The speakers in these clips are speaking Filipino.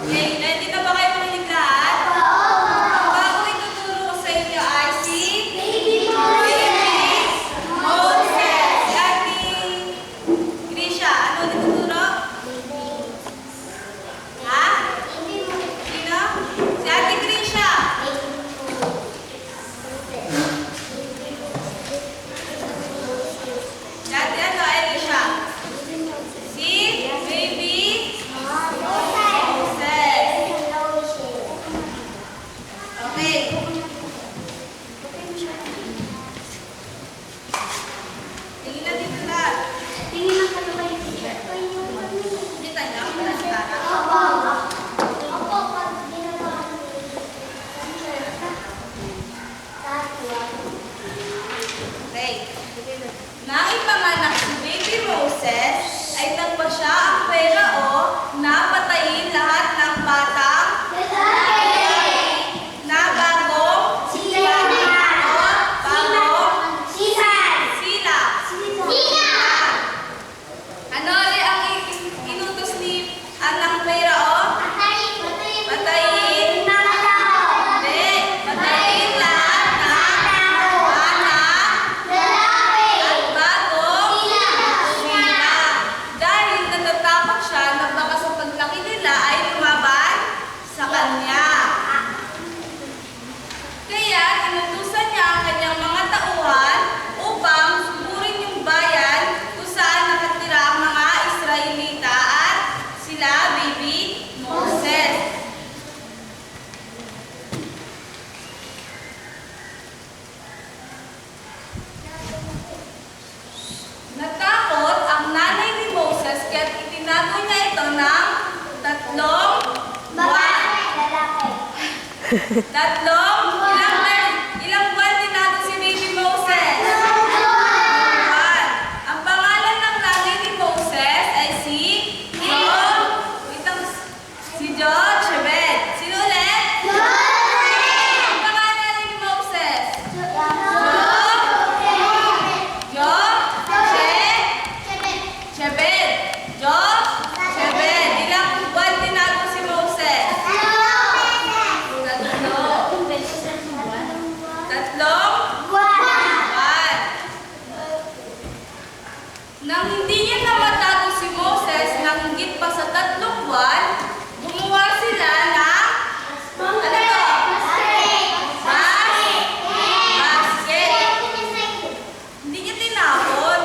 Okay, ready na ba kayo makinig lahat? Ang bago ituturo ko sa inyo ay si Baby Moses. Si Ate Grisha, ano ituturo? Ha? Sino? Si Ate Grisha. Si Ate ano, Elisha? Si Baby Moses. Okay. Tingin na dito lahat. Kita niyo ako na si Tara. Okay. Nang ipanganak si Baby Moses, ay nagpa siya ang pera na patayin lahat ng batang na bagong sila. Ano ulit ang inutos ni Anang pera Patayin. Hindi. Patayin lahat ng anak at bagong sila. Dahil natatakot siya na baka sa paglaki nila ay lumaban sa kanya. Kaya inutusan niya ang kanyang mga tauhan upang suburin yung bayan kung saan nakatira ang mga Israelita at sila Baby Moses. Natakot ang nanay ni Moses kaya't itinago niya ito ng 3 buwan. Ilang buwan tinago si Baby Moses? 3 buwan. Ang pangalan ng nanay ni Moses ay si Jochebed. Sino ulit? Ang pangalan ni Moses? Jochebed. Ilang buwan tinago si Moses? 3 buwan. Nang hindi niya na matago si Moses, nang higit pa sa 3 buwan, gumawa sila ng basket. Hindi niya tinapon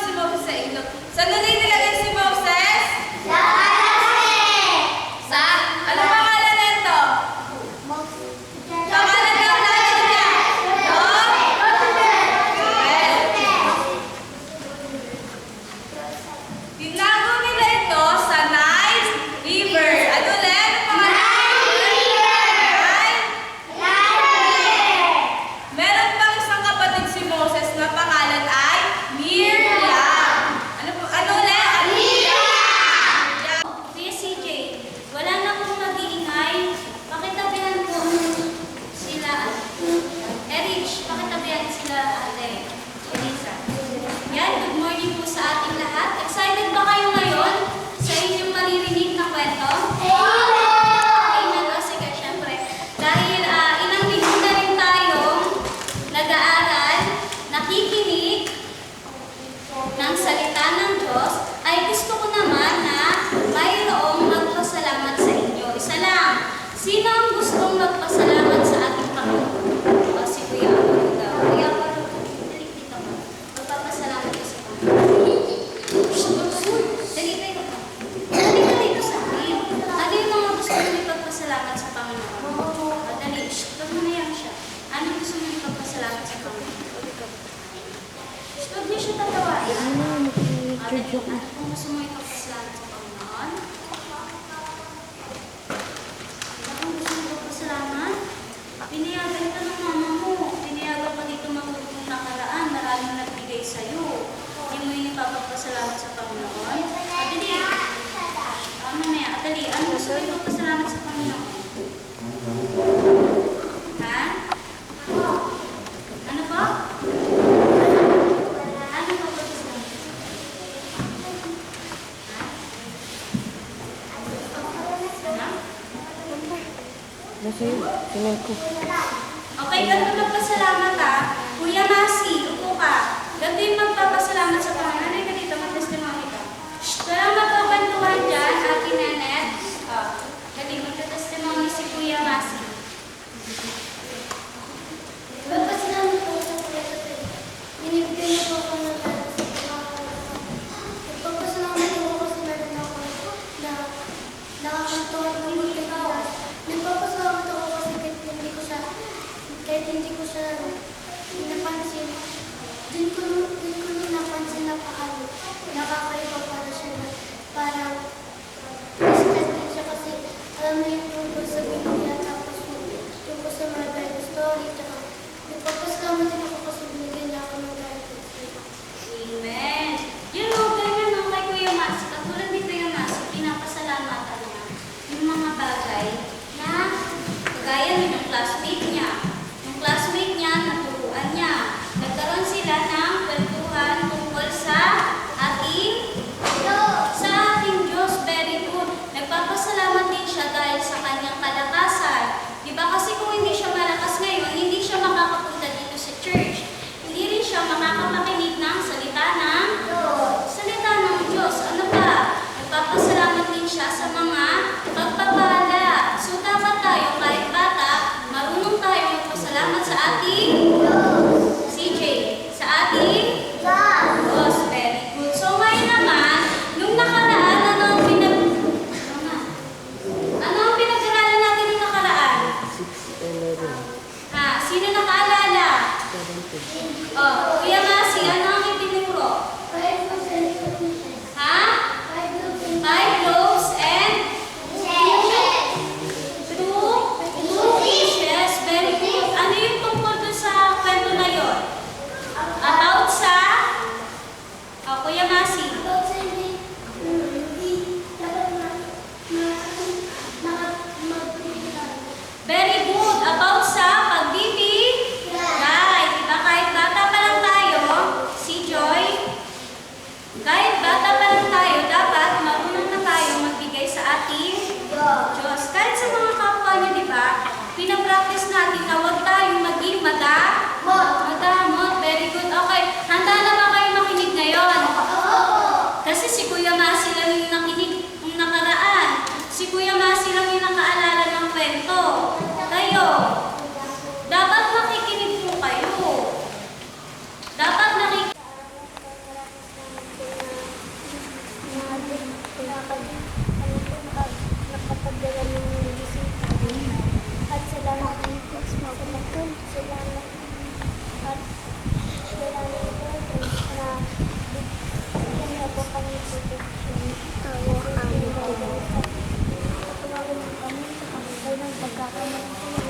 si Moses sa ilog. Saan na nilagay si Moses? Saan? Ano pangalan nito? Pangalan ng nanay niya? Tinago nila ito sa Nile River. Ano ulit? Ano pangalan? Meron pang isang kapatid si Moses na pangalan ay Miriam. Ano ulit? Miriam. Kuya CJ, wala na pong mag-iingay. Pakitabihan po sila. Erich, pakitabihan sila ate. Elisa. Yan, good morning po sa ating lahat. Excited ba kayo ngayon sa inyong maririnig na kwento? Amen. O sige, syempre. Dahil ilang linggo na rin tayong nag-aaral, nakikinig ng salita ng Diyos, ay gusto ko naman na mayroong magpasalamat sa inyo. Isa lang. Sino ang gustong magpasalamat sa ating Panginoon? O, si Kuya Apollo daw. Kuya Apollo, dali dito mo. Magpapasalamat ko sa Panginoon. Dali dito ka. Dali ka dito sa akin. Ano yung mga gusto mo ipagpasalamat sa Panginoon? O, dali. Huwag mo na yan siya. Ano gusto mo ipagpasalamat sa Panginoon? Huwag niyo siya tatawain. Ano kung gusto mo ipagpasalamat sa Panginoon? Kung gusto mo ipagpasalamat, pinayagan ka ng mama mo. Pinayagan ka dito magulong nakaraan. Maraming nagbigay sa'yo. Hindi mo yun ipapagpasalamat sa Panginoon. Adali. Ano na yan? Adali. Ano gusto mo ipagpasalamat sa Panginoon? Ha? Ano ba? Ano ba gusto mo? Ha? Nasa yun, tingnan ko. Okay, ganito magpasalamat ha. Kuya Masi, upo ka. Ganito yung magpapasalamat sa Panginoon. Ano ka dito, mag-testimony ka. Walang magkabantuhan dyan, Ate Nenet. Ganito, magka-testimony si Kuya Masi. Magpasalamat po sa Kuya kasi binibigyan niyo po ako ng lahat sa mga nagpapasalamat po kasi meron ako na nakakatawa na magkaibigan. Nagpapasalamat ako kasi kahit hindi ko siya napansin. Din ko nung napansin na paano nakakaiba para siya na parang stress din siya kasi alam mo yung tungkol sa Biblia tapos tungkol sa mga Bible story tsaka nagpapasalamat din ako kasi binigyan niya ako ng guidance. Amen. Yun o, ganyan o kay Kuya Masi. Katulad ni Kuya Masi, pinapasalamatan niya yung mga bagay na kagaya nun yung classmate niya. Yung classmate niya, naturuan niya. Nagkaroon sila ng kwentuhan tungkol sa ating Diyos. Very good. Nagpapasalamat din siya dahil sa kanyang kalakasan. Diba kasi kung hindi siya malakas ngayon, hindi siya makakapunta dito sa church. Hindi rin siya makakapakinig ng salita ng Diyos. Ano ba? Nagpapasalamat din siya sa mga pagpapala. So dapat tayo kahit bata, marunong tayo magpasalamat sa ating CJ. Sa ating Diyos. Very good. So ngayon naman, nung nakaraan, ano ang pinag-aralan natin nung nakaraan? 6, 11, Ha? Sino nakaalala? 17. Kuya Masi, ano ang itinuro? Ha? 5 loaves and 2 fishes. Very good. Ano yung tungkol doon sa kwento na yun? About sa? Kuya Masi. Very good. About sa pagbibigay. Diba kahit bata pa lang tayo, si Joy, kahit bata pa lang tayo, dapat marunong na tayo magbigay sa ating Diyos. Kahit sa mga kapwa niyo, di ba? Pinapractice natin na huwag tayong maging madamot. Very good. Okay. Handa na ba kayo makinig ngayon? Kasi si Kuya Masi lang yung nakinig ng nakaraan. Si Kuya Masi lang yung nakaalala ng kwento. Kayo, dapat makikinig po kayo. Dapat nakikinig. Nakapadala ng bisita. At salamat din po sa mga kumakul. Salamat. At salamat po na bigyan niyo po kami protection. Tawa kami. Patuloy kami sa kapatid ng pagkakamali.